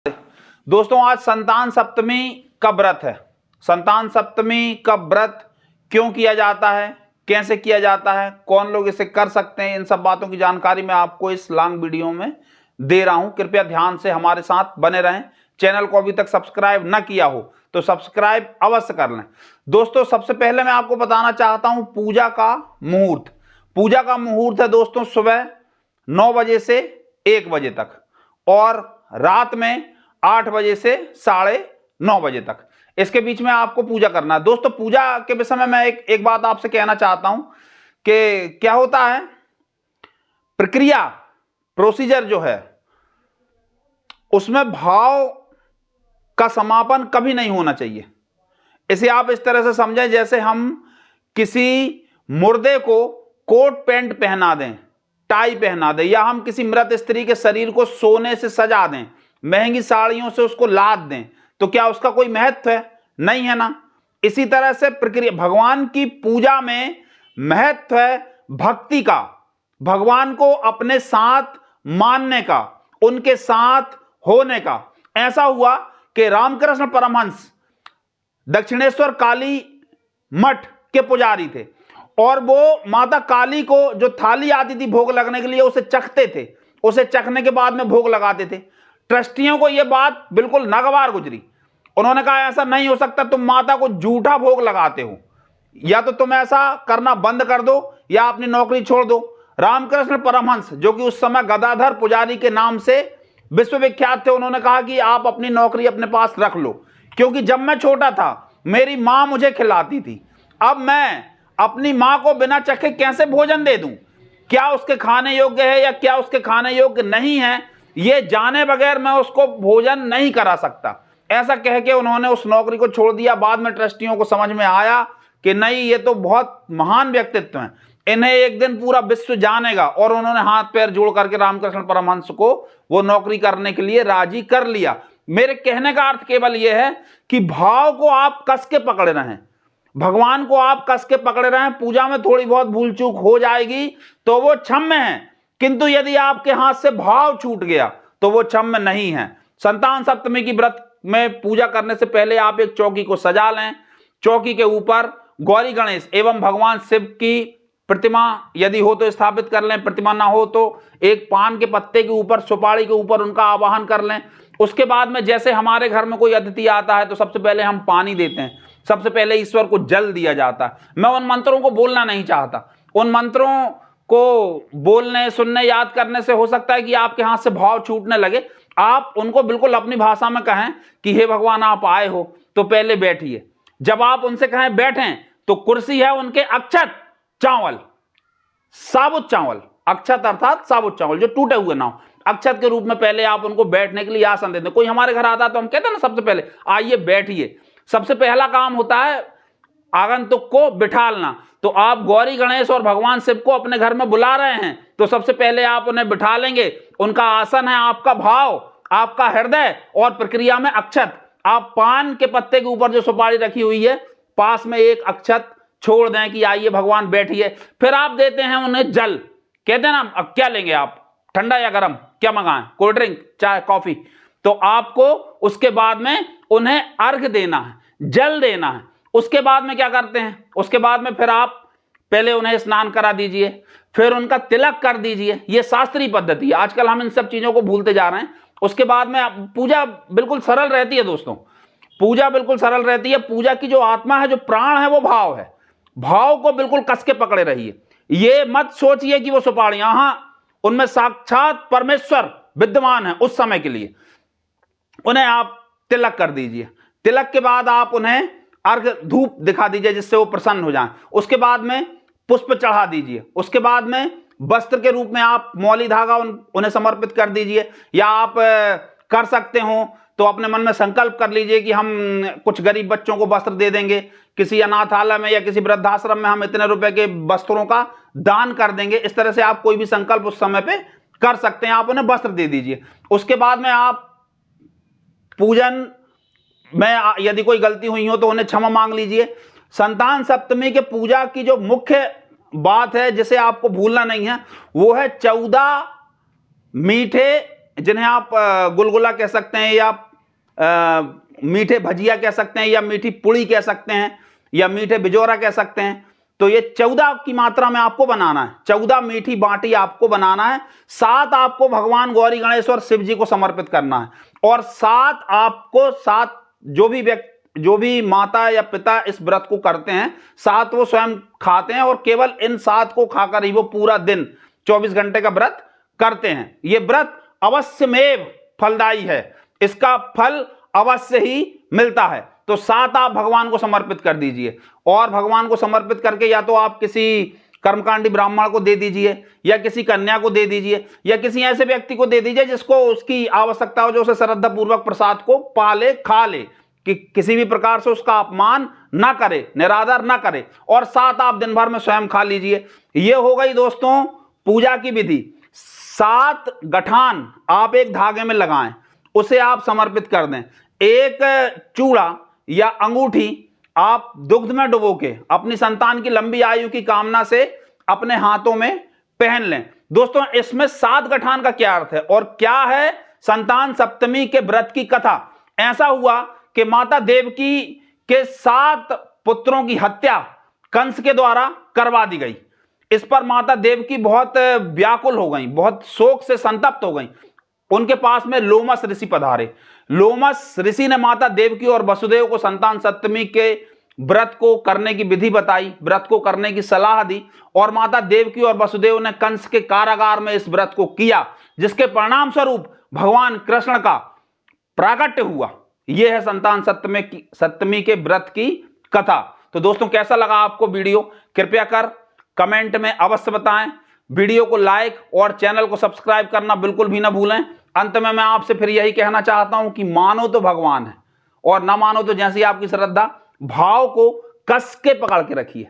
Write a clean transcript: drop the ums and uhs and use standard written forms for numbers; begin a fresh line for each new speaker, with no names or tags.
दोस्तों आज संतान सप्तमी का व्रत है। संतान सप्तमी का व्रत क्यों किया जाता है, कैसे किया जाता है, कौन लोग इसे कर सकते हैं, इन सब बातों की जानकारी मैं आपको इस लॉन्ग वीडियो में दे रहा हूं। कृपया ध्यान से हमारे साथ बने रहें। चैनल को अभी तक सब्सक्राइब न किया हो तो सब्सक्राइब अवश्य कर लें। दोस्तों सबसे पहले मैं आपको बताना चाहता हूं पूजा का मुहूर्त। पूजा का मुहूर्त है दोस्तों सुबह 9 बजे से 1 बजे तक और रात में 8 बजे से 9:30 बजे तक। इसके बीच में आपको पूजा करना है। दोस्तों पूजा के विषय में मैं एक बात आपसे कहना चाहता हूं कि क्या होता है, प्रक्रिया प्रोसीजर जो है उसमें भाव का समापन कभी नहीं होना चाहिए। इसे आप इस तरह से समझें जैसे हम किसी मुर्दे को कोट पैंट पहना दें, टाई पहना दें, या हम किसी मृत स्त्री के शरीर को सोने से सजा दें, महंगी साड़ियों से उसको लाद दें, तो क्या उसका कोई महत्व है? नहीं है ना। इसी तरह से प्रक्रिया भगवान की पूजा में महत्व है भक्ति का, भगवान को अपने साथ मानने का, उनके साथ होने का। ऐसा हुआ कि रामकृष्ण परमहंस दक्षिणेश्वर काली मठ के पुजारी थे और वो माता काली को जो थाली आती थी भोग लगने के लिए उसे चखते थे, उसे चखने के बाद में भोग लगाते थे। ट्रस्टियों को यह बात बिल्कुल नागवार गुजरी। उन्होंने कहा ऐसा नहीं हो सकता, तुम माता को झूठा भोग लगाते हो, या तो तुम ऐसा करना बंद कर दो या अपनी नौकरी छोड़ दो। रामकृष्ण परमहंस जो कि उस समय गदाधर पुजारी के नाम से विश्वविख्यात थे, उन्होंने कहा कि आप अपनी नौकरी अपने पास रख लो, क्योंकि जब मैं छोटा था मेरी मां मुझे खिलाती थी, अब मैं अपनी मां को बिना चखे कैसे भोजन दे दूं? क्या उसके खाने योग्य है या क्या उसके खाने योग्य नहीं है, ये जाने बगैर मैं उसको भोजन नहीं करा सकता। ऐसा कह के उन्होंने उस नौकरी को छोड़ दिया। बाद में ट्रस्टियों को समझ में आया कि नहीं, ये तो बहुत महान व्यक्तित्व हैं, इन्हें एक दिन पूरा विश्व जानेगा, और उन्होंने हाथ पैर जोड़ करके रामकृष्ण परमहंस को वो नौकरी करने के लिए राजी कर लिया। मेरे कहने का अर्थ केवल यह है कि भाव को आप कस के पकड़े रहें, भगवान को आप कस के पकड़े रहें। पूजा में थोड़ी बहुत भूल चूक हो जाएगी तो वो क्षम्य है, किंतु यदि आपके हाथ से भाव छूट गया तो वो क्षम्य नहीं है। संतान सप्तमी की व्रत में पूजा करने से पहले आप एक चौकी को सजा लें। चौकी के ऊपर गौरी गणेश एवं भगवान शिव की प्रतिमा यदि हो तो स्थापित कर लें, प्रतिमा ना हो तो एक पान के पत्ते के ऊपर, सुपारी के ऊपर उनका आवाहन कर लें। उसके बाद में जैसे हमारे घर में कोई अतिथि आता है तो सबसे पहले हम पानी देते हैं, सबसे पहले ईश्वर को जल दिया जाता है। मैं उन मंत्रों को बोलना नहीं चाहता, उन मंत्रों को बोलने, सुनने, याद करने से हो सकता है कि आपके हाथ से भाव छूटने लगे। आप उनको बिल्कुल अपनी भाषा में कहें कि हे भगवान आप आए हो तो पहले बैठिए। जब आप उनसे कहें बैठें तो कुर्सी है उनके अक्षत चावल, साबुत चावल, अक्षत अर्थात साबुत चावल जो टूटे हुए ना हो, अक्षत के रूप में पहले आप उनको बैठने के लिए आसन देते हैं। कोई हमारे घर आता है तो हम कहते हैं ना सबसे पहले आइए बैठिए। सबसे पहला काम होता है आगंतुक को बिठालना। तो आप गौरी गणेश और भगवान शिव को अपने घर में बुला रहे हैं तो सबसे पहले आप उन्हें बिठा लेंगे। उनका आसन है आपका भाव, आपका हृदय, और प्रक्रिया में अक्षत। आप पान के पत्ते के ऊपर जो सुपारी रखी हुई है पास में एक अक्षत छोड़ दें कि आइए भगवान बैठिए। फिर आप देते हैं उन्हें जल। कहते हैं ना अब क्या लेंगे आप, ठंडा या गर्म, क्या मंगाएं, कोल्ड ड्रिंक, चाय, कॉफी। तो आपको उसके बाद में उन्हें अर्घ देना है, जल देना है। उसके बाद में क्या करते हैं, उसके बाद में फिर आप पहले उन्हें स्नान करा दीजिए, फिर उनका तिलक कर दीजिए। यह शास्त्रीय पद्धति है। आजकल हम इन सब चीजों को भूलते जा रहे हैं। उसके बाद में पूजा बिल्कुल सरल रहती है दोस्तों, पूजा बिल्कुल सरल रहती है। पूजा की जो आत्मा है, जो प्राण है, वो भाव है। भाव को बिल्कुल कस के पकड़े रहिए। ये मत सोचिए कि वो सुपारियां, हां उनमें साक्षात परमेश्वर विद्यमान है। उस समय के लिए उन्हें आप तिलक कर दीजिए। तिलक के बाद आप उन्हें अर्घ धूप दिखा दीजिए जिससे वो प्रसन्न हो जाएं। उसके बाद में पुष्प चढ़ा दीजिए। उसके बाद में वस्त्र के रूप में आप मौली धागा उन्हें समर्पित कर दीजिए, या आप कर सकते हो तो अपने मन में संकल्प कर लीजिए कि हम कुछ गरीब बच्चों को वस्त्र दे देंगे, किसी अनाथालय में या किसी वृद्धाश्रम में हम इतने रुपए के वस्त्रों का दान कर देंगे। इस तरह से आप कोई भी संकल्प उस समय पे कर सकते हैं। आप उन्हें वस्त्र दे दीजिए। उसके बाद में आप पूजन में यदि कोई गलती हुई हो तो उन्हें क्षमा मांग लीजिए। संतान सप्तमी के पूजा की जो मुख्य बात है जिसे आपको भूलना नहीं है वो है 14 मीठे जिन्हें आप गुलगुला कह सकते हैं, या मीठे भजिया कह सकते हैं, या मीठी पुड़ी कह सकते हैं, या मीठे बिजोरा कह सकते हैं। तो ये 14 की मात्रा में आपको बनाना है, 14 मीठी बाटी आपको बनाना है। 7 आपको भगवान गौरी गणेश और शिव जी को समर्पित करना है, और 7 आपको 7 जो भी माता या पिता इस व्रत को करते हैं, 7 वो स्वयं खाते हैं, और केवल इन 7 को खाकर ही वो पूरा दिन 24 घंटे का व्रत करते हैं। ये व्रत अवश्यमेव फलदायी है, इसका फल अवश्य ही मिलता है। तो 7 आप भगवान को समर्पित कर दीजिए, और भगवान को समर्पित करके या तो आप किसी कर्मकांडी ब्राह्मण को दे दीजिए, या किसी कन्या को दे दीजिए, या किसी ऐसे व्यक्ति को दे दीजिए जिसको उसकी आवश्यकता हो, जो उसे श्रद्धा पूर्वक प्रसाद को पाले, खा ले, कि किसी भी प्रकार से उसका अपमान ना करे, निरादर ना करे। और 7 आप दिन भर में स्वयं खा लीजिए। ये हो गई दोस्तों पूजा की विधि। 7 गठान आप एक धागे में लगाएं, उसे आप समर्पित कर दें। एक चूड़ा या अंगूठी आप दुग्ध में डुबो के अपनी संतान की लंबी आयु की कामना से अपने हाथों में पहन लें। दोस्तों इसमें 7 गठान का क्या अर्थ है और क्या है संतान सप्तमी के व्रत की कथा। ऐसा हुआ कि माता देवकी के 7 पुत्रों की हत्या कंस के द्वारा करवा दी गई। इस पर माता देवकी बहुत व्याकुल हो गई, बहुत शोक से संतप्त हो गई। उनके पास में लोमस ऋषि पधारे। लोमस ऋषि ने माता देवकी और वसुदेव को संतान सप्तमी के व्रत को करने की विधि बताई, व्रत को करने की सलाह दी, और माता देवकी और वसुदेव ने कंस के कारागार में इस व्रत को किया, जिसके परिणाम स्वरूप भगवान कृष्ण का प्राकट्य हुआ। यह है संतान सप्तमी के व्रत की कथा। तो दोस्तों कैसा लगा आपको वीडियो, कृपया कर कमेंट में अवश्य बताएं। वीडियो को लाइक और चैनल को सब्सक्राइब करना बिल्कुल भी ना भूलें। अंत में मैं आपसे फिर यही कहना चाहता हूं कि मानो तो भगवान है, और ना मानो तो जैसी आपकी श्रद्धा, भाव को कस के पकड़ के रखिए।